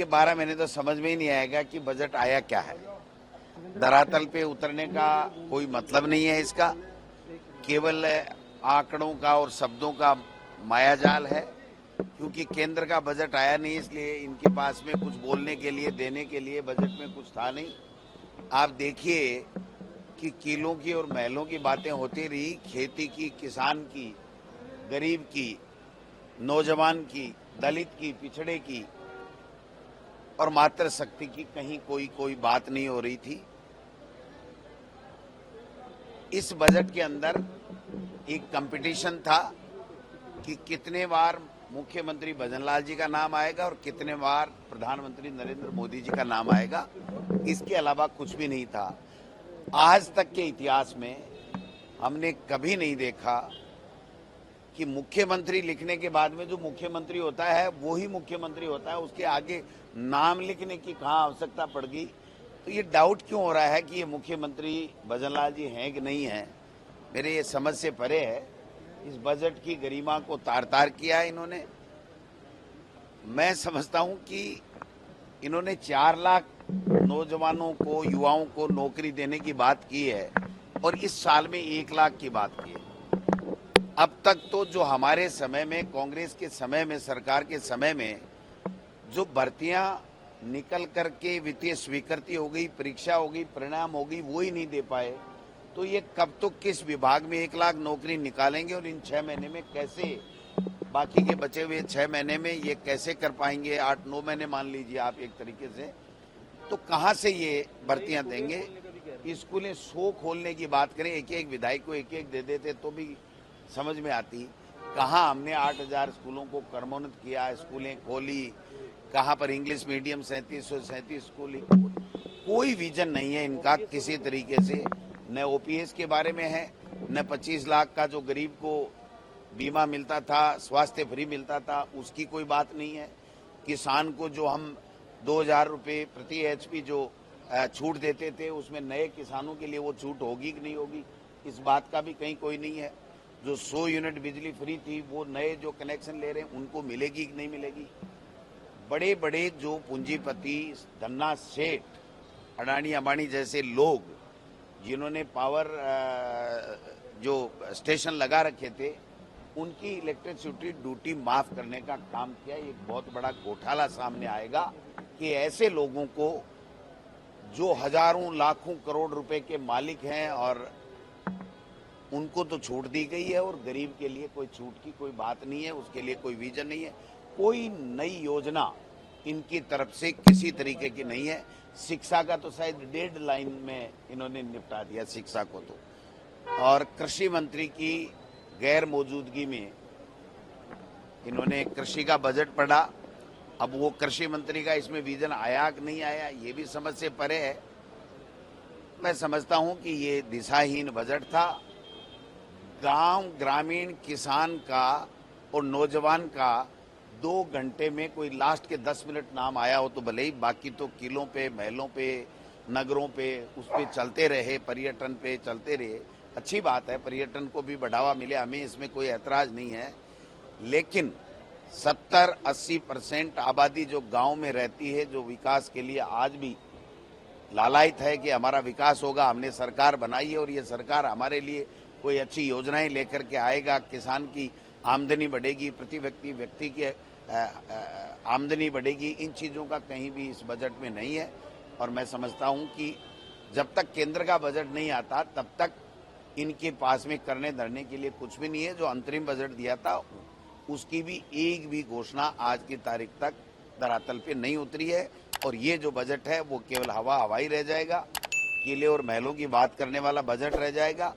इनके 12 महीने तो समझ में ही नहीं आएगा कि बजट आया क्या है। धरातल पे उतरने का कोई मतलब नहीं है इसका, केवल आंकड़ों का और शब्दों का मायाजाल है। क्योंकि केंद्र का बजट आया नहीं, इसलिए इनके पास में कुछ बोलने के लिए, देने के लिए बजट में कुछ था नहीं। आप देखिए कि किलों की और महलों की बातें होती रही, खेती की, किसान की, गरीब की, नौजवान की, दलित की, पिछड़े की और मातृशक्ति की कहीं कोई बात नहीं हो रही थी। इस बजट के अंदर एक कंपटीशन था कि कितने बार मुख्यमंत्री भजनलाल जी का नाम आएगा और कितने बार प्रधानमंत्री नरेंद्र मोदी जी का नाम आएगा। इसके अलावा कुछ भी नहीं था। आज तक के इतिहास में हमने कभी नहीं देखा कि मुख्यमंत्री लिखने के बाद में जो मुख्यमंत्री होता है वो ही मुख्यमंत्री होता है, उसके आगे नाम लिखने की कहाँ आवश्यकता पड़ गई। तो ये डाउट क्यों हो रहा है कि ये मुख्यमंत्री भजनलाल जी हैं कि नहीं है, मेरे ये समझ से परे है। इस बजट की गरिमा को तार तार किया है इन्होंने। मैं समझता हूं कि इन्होंने 4 लाख नौजवानों को, युवाओं को नौकरी देने की बात की है और इस साल में 1 लाख की बात की है। अब तक तो जो हमारे समय में, कांग्रेस के समय में, सरकार के समय में जो भर्तियां निकल करके वित्तीय स्वीकृति हो गई, परीक्षा हो गई, परिणाम हो गई, वो ही नहीं दे पाए। तो ये कब तो किस विभाग में 1 लाख नौकरी निकालेंगे और इन 6 महीने में कैसे, बाकी के बचे हुए 6 महीने में ये कैसे कर पाएंगे। 8-9 महीने मान लीजिए आप एक तरीके से, तो कहां से ये भर्तियां देंगे। स्कूलें 100 खोलने की बात करें, एक विधायक को एक दे देते तो भी समझ में आती। कहां हमने 8000 स्कूलों को कर्मोन्नत किया, स्कूलें खोली, कहां पर इंग्लिश मीडियम 3737 स्कूल। कोई विजन नहीं है इनका किसी तरीके से। न ओपीएस के बारे में है, न 25 लाख का जो गरीब को बीमा मिलता था, स्वास्थ्य फ्री मिलता था, उसकी कोई बात नहीं है। किसान को जो हम 2000 रुपये प्रति एचपी जो छूट देते थे, उसमें नए किसानों के लिए वो छूट होगी कि नहीं होगी, इस बात का भी कहीं कोई नहीं है। जो 100 यूनिट बिजली फ्री थी, वो नए जो कनेक्शन ले रहे हैं उनको मिलेगी कि नहीं मिलेगी। बड़े बड़े जो पूंजीपति, धन्ना सेठ, अडानी अंबानी जैसे लोग जिन्होंने पावर जो स्टेशन लगा रखे थे, उनकी इलेक्ट्रिसिटी ड्यूटी माफ करने का काम किया। एक बहुत बड़ा घोटाला सामने आएगा कि ऐसे लोगों को जो हजारों लाखों करोड़ रुपए के मालिक हैं और उनको तो छूट दी गई है और गरीब के लिए कोई छूट की कोई बात नहीं है, उसके लिए कोई विजन नहीं है, कोई नई योजना इनकी तरफ से किसी तरीके की नहीं है। शिक्षा का तो शायद डेडलाइन में इन्होंने निपटा दिया शिक्षा को तो। और कृषि मंत्री की गैर मौजूदगी में इन्होंने कृषि का बजट पढ़ा। अब वो कृषि मंत्री का इसमें विजन आया कि नहीं आया, ये भी समझ से परे है। मैं समझता हूं कि ये दिशाहीन बजट था। गांव, ग्रामीण किसान का और नौजवान का 2 घंटे में कोई लास्ट के 10 मिनट नाम आया हो तो भले ही, बाकी तो किलों पे, महलों पे, नगरों पे, उस पे चलते रहे, पर्यटन पे चलते रहे। अच्छी बात है, पर्यटन को भी बढ़ावा मिले, हमें इसमें कोई ऐतराज नहीं है। लेकिन 70-80% आबादी जो गांव में रहती है, जो विकास के लिए आज भी लालायित है कि हमारा विकास होगा, हमने सरकार बनाई है और ये सरकार हमारे लिए कोई अच्छी योजनाएं लेकर के आएगा, किसान की आमदनी बढ़ेगी, प्रति व्यक्ति की आमदनी बढ़ेगी, इन चीज़ों का कहीं भी इस बजट में नहीं है। और मैं समझता हूं कि जब तक केंद्र का बजट नहीं आता तब तक इनके पास में करने धरने के लिए कुछ भी नहीं है। जो अंतरिम बजट दिया था उसकी भी एक भी घोषणा आज की तारीख तक धरातल पे नहीं उतरी है और ये जो बजट है वो केवल हवाई रह जाएगा, किले और महलों की बात करने वाला बजट रह जाएगा।